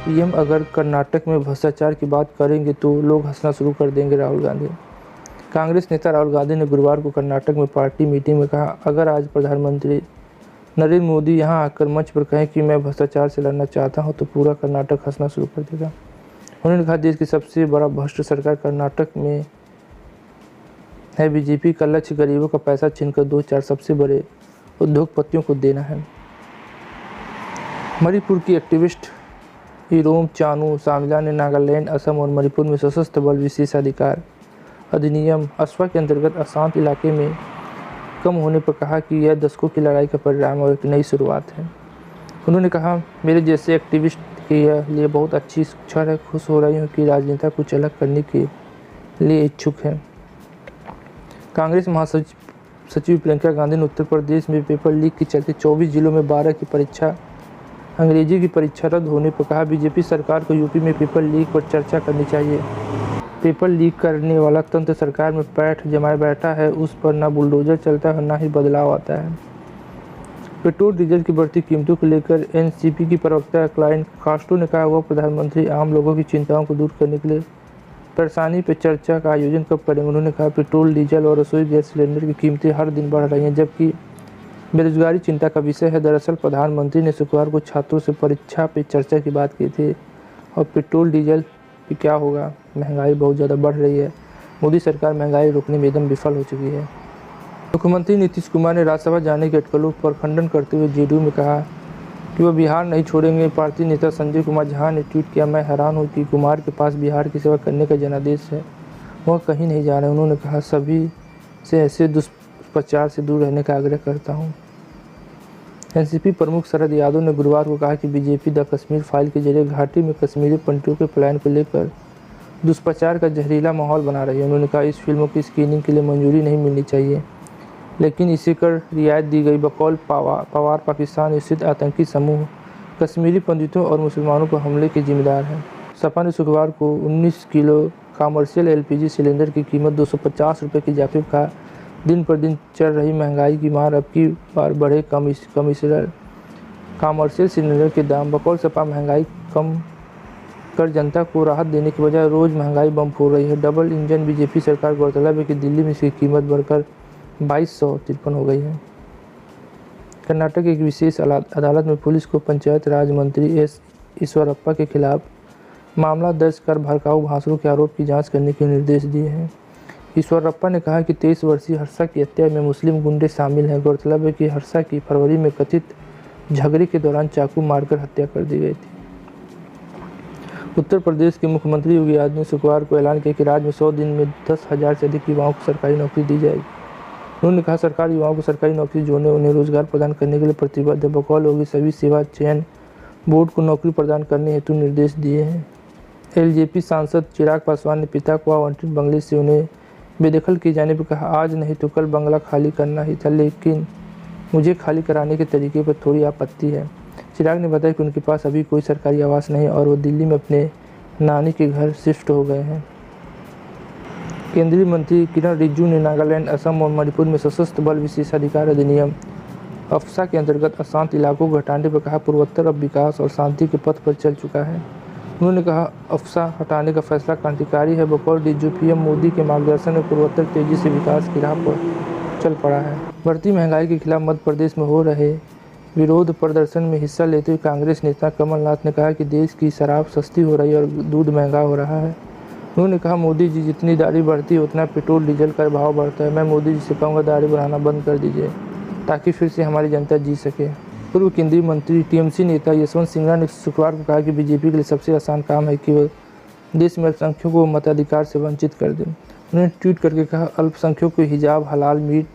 PM अगर कर्नाटक में भ्रष्टाचार की बात करेंगे तो लोग हंसना शुरू कर देंगे। राहुल गांधी। कांग्रेस नेता राहुल गांधी ने गुरुवार को कर्नाटक में पार्टी मीटिंग में कहा, अगर आज प्रधानमंत्री नरेंद्र मोदी यहां आकर मंच पर कहें कि मैं भ्रष्टाचार से लड़ना चाहता हूं तो पूरा कर्नाटक हंसना शुरू कर देगा। उन्होंने कहा, देश की सबसे बड़ा भ्रष्ट सरकार कर्नाटक में है। बीजेपी का लक्ष्य गरीबों का पैसा छीनकर 2-4 सबसे बड़े उद्योगपतियों को देना है। मणिपुर की एक्टिविस्ट इरोम चानू सामला ने नागालैंड, असम और मणिपुर में सशस्त्र बल विशेषाधिकार अधिनियम अस्वा के अंतर्गत अशांत इलाके में कम होने पर कहा कि यह दशकों की लड़ाई का परिणाम और एक नई शुरुआत है। उन्होंने कहा, मेरे जैसे एक्टिविस्ट के लिए बहुत अच्छी क्षण है। खुश हो रही हूँ कि राजनेता कुछ अलग करने के लिए इच्छुक हैं। कांग्रेस महासचिव प्रियंका गांधी ने उत्तर प्रदेश में पेपर लीक के चलते 24 जिलों में 12 की परीक्षा अंग्रेजी की परीक्षा रद्द होने पर कहा, बीजेपी सरकार को यूपी में पेपर लीक पर चर्चा करनी चाहिए। पेपर लीक करने वाला तंत्र सरकार में पैठ जमाए बैठा है, उस पर न बुलडोजर चलता है न ही बदलाव आता है। पेट्रोल डीजल की बढ़ती कीमतों को लेकर एनसीपी की प्रवक्ता क्लाइंट कास्ट्रो ने कहा, वह प्रधानमंत्री आम लोगों की चिंताओं को दूर करने के लिए परेशानी पर चर्चा का आयोजन कब करेंगे। उन्होंने कहा, पेट्रोल, डीजल और रसोई गैस सिलेंडर की कीमतें हर दिन बढ़ रही हैं, जबकि बेरोजगारी चिंता का विषय है। दरअसल प्रधानमंत्री ने शुक्रवार को छात्रों से परीक्षा पे चर्चा की बात की थी और पेट्रोल डीजल पे क्या होगा, महंगाई बहुत ज़्यादा बढ़ रही है। मोदी सरकार महंगाई रोकने में एकदम विफल हो चुकी है। मुख्यमंत्री नीतीश कुमार ने राज्यसभा जाने के अटकलों पर खंडन करते हुए जेडीयू में कहा कि वह बिहार नहीं छोड़ेंगे। पार्टी नेता संजय कुमार झा ने ट्वीट किया, मैं हैरान हूँ कि कुमार के पास बिहार की सेवा करने का जनादेश है, वह कहीं नहीं जा रहे। उन्होंने कहा, सभी से ऐसे दुष्प्रचार से दूर रहने का आग्रह करता हूँ। एनसीपी प्रमुख शरद यादव ने गुरुवार को कहा कि बीजेपी द कश्मीर फाइल के जरिए घाटी में कश्मीरी पंडितों के पलायन को लेकर दुष्प्रचार का जहरीला माहौल बना रही है। उन्होंने कहा, इस फिल्मों की स्क्रीनिंग के लिए मंजूरी नहीं मिलनी चाहिए, लेकिन इसे कर रियायत दी गई। बकौल पवार पाकिस्तान स्थित आतंकी समूह कश्मीरी पंडितों और मुसलमानों पर हमले के जिम्मेदार हैं। सपा ने शुक्रवार को 19 किलो कॉमर्शियल एलपीजी सिलेंडर की कीमत 250 रुपये की इजाफे का दिन पर दिन चढ़ रही महंगाई की मार अब की बार बढ़े कॉमर्शियल सिलेंडर के दाम। बकौल सपा महंगाई कम कर जनता को राहत देने के बजाय रोज महंगाई बम फोड़ रही है। डबल इंजन बीजेपी सरकार गौरतलब है कि दिल्ली में इसकी कीमत बढ़कर 2253 हो गई है। कर्नाटक एक विशेष अदालत में पुलिस को पंचायत राज मंत्री एस ईश्वरप्पा के खिलाफ मामला दर्ज कर भड़काऊ भाषणों के आरोप की जांच करने के निर्देश दिए हैं। ईश्वरप्पा ने कहा कि 23 वर्षीय हर्षा की हत्या में मुस्लिम गुंडे शामिल हैं। गौरतलब है कि हर्षा की फरवरी में कथित झगड़े के दौरान चाकू मारकर हत्या कर दी गई थी। उत्तर प्रदेश के मुख्यमंत्री योगी आदित्यनाथ ने शुक्रवार को ऐलान किया कि राज्य में 100 दिन में 10,000 से अधिक युवाओं को सरकारी नौकरी दी जाएगी। उन्होंने कहा, सरकार युवाओं को सरकारी नौकरी जोड़ने उन्हें रोजगार प्रदान करने के लिए प्रतिबद्ध है। बकौल होगी सभी सेवा चयन बोर्ड को नौकरी प्रदान करने हेतु निर्देश दिए हैं। एलजेपी सांसद चिराग पासवान ने पिता को आवंटित बंगले से उन्हें बेदखल किए जाने पर कहा, आज नहीं तो कल बंगला खाली करना ही था, लेकिन मुझे खाली कराने के तरीके पर थोड़ी आपत्ति है। चिराग ने बताया कि उनके पास अभी कोई सरकारी आवास नहीं और वो दिल्ली में अपने नानी के घर शिफ्ट हो गए हैं। केंद्रीय मंत्री किरण रिजिजू ने नागालैंड, असम और मणिपुर में सशस्त्र बल विशेषाधिकार अधिनियम अफ्सा के अंतर्गत अशांत इलाकों को हटाने पर कहा, पूर्वोत्तर अब विकास और शांति के पथ पर चल चुका है। उन्होंने कहा, अफ्सा हटाने का फैसला क्रांतिकारी है। बकौल रिजिजू, पीएम मोदी के मार्गदर्शन में पूर्वोत्तर तेजी से विकास की राह पर चल पड़ा है। बढ़ती महंगाई के खिलाफ मध्य प्रदेश में हो रहे विरोध प्रदर्शन में हिस्सा लेते हुए कांग्रेस नेता कमलनाथ ने कहा कि देश की शराब सस्ती हो रही है और दूध महंगा हो रहा है। उन्होंने कहा, मोदी जी जितनी दाढ़ी बढ़ती है उतना पेट्रोल डीजल का भाव बढ़ता है। मैं मोदी जी से कहूँगा, दाढ़ी बढ़ाना बंद कर दीजिए ताकि फिर से हमारी जनता जी सके। पूर्व केंद्रीय मंत्री टीएमसी नेता यशवंत सिन्हा ने शुक्रवार को कहा कि बीजेपी के लिए सबसे आसान काम है कि वह देश में अल्पसंख्यकों को मताधिकार से वंचित कर दें। उन्होंने ट्वीट करके कहा, अल्पसंख्यकों को हिजाब, हलाल मीट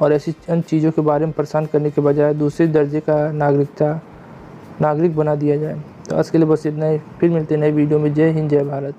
और ऐसी अन्य चीज़ों के बारे में परेशान करने के बजाय दूसरे दर्जे का नागरिक बना दिया जाए। तो आज के लिए बस इतना ही, फिर मिलते हैं नई वीडियो में। जय हिंद, जय भारत।